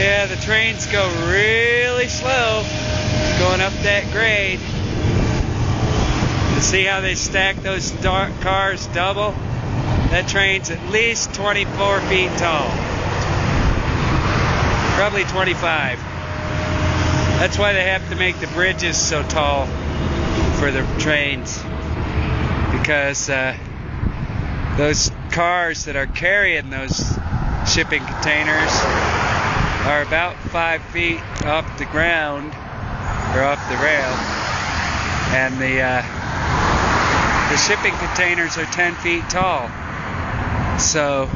Yeah, the trains go really slow going up that grade. You see how they stack those cars double? That train's at least 24 feet tall. Probably 25. That's why they have to make the bridges so tall for the trains. Because those cars that are carrying those shipping containers are about 5 feet off the ground or off the rail, and the shipping containers are 10 feet tall, so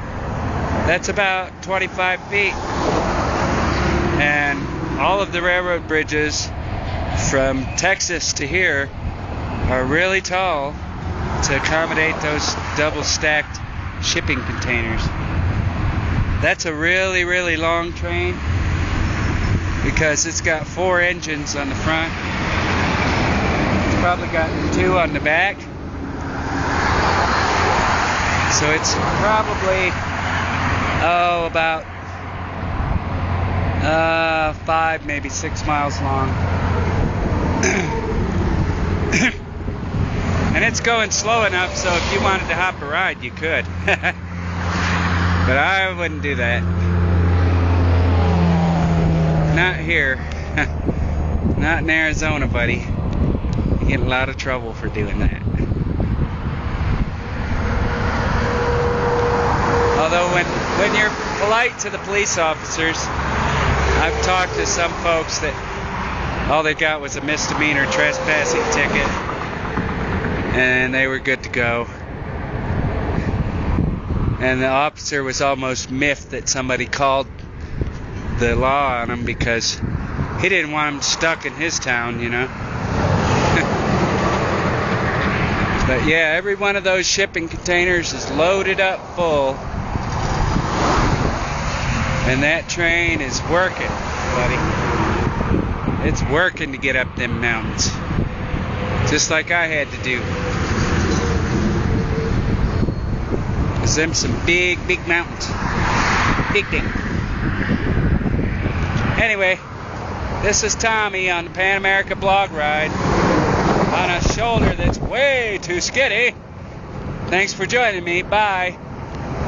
that's about 25 feet. And all of the railroad bridges from Texas to here are really tall to accommodate those double stacked shipping containers. That's a really, really long train because it's got 4 engines on the front. It's probably got 2 on the back. So it's probably, about 5, maybe 6 miles long. And it's going slow enough so if you wanted to hop a ride, you could. But I wouldn't do that. Not here. Not in Arizona, buddy. You get in a lot of trouble for doing that. Although when you're polite to the police officers, I've talked to some folks that all they got was a misdemeanor trespassing ticket, and they were good to go. And the officer was almost miffed that somebody called the law on him because he didn't want him stuck in his town, you know. But yeah, every one of those shipping containers is loaded up full. And that train is working, buddy. It's working to get up them mountains. Just like I had to do. Cause them some big, big mountains. Big thing. Anyway, this is Tommy on the Pan America blog ride on a shoulder that's way too skiddy. Thanks for joining me. Bye.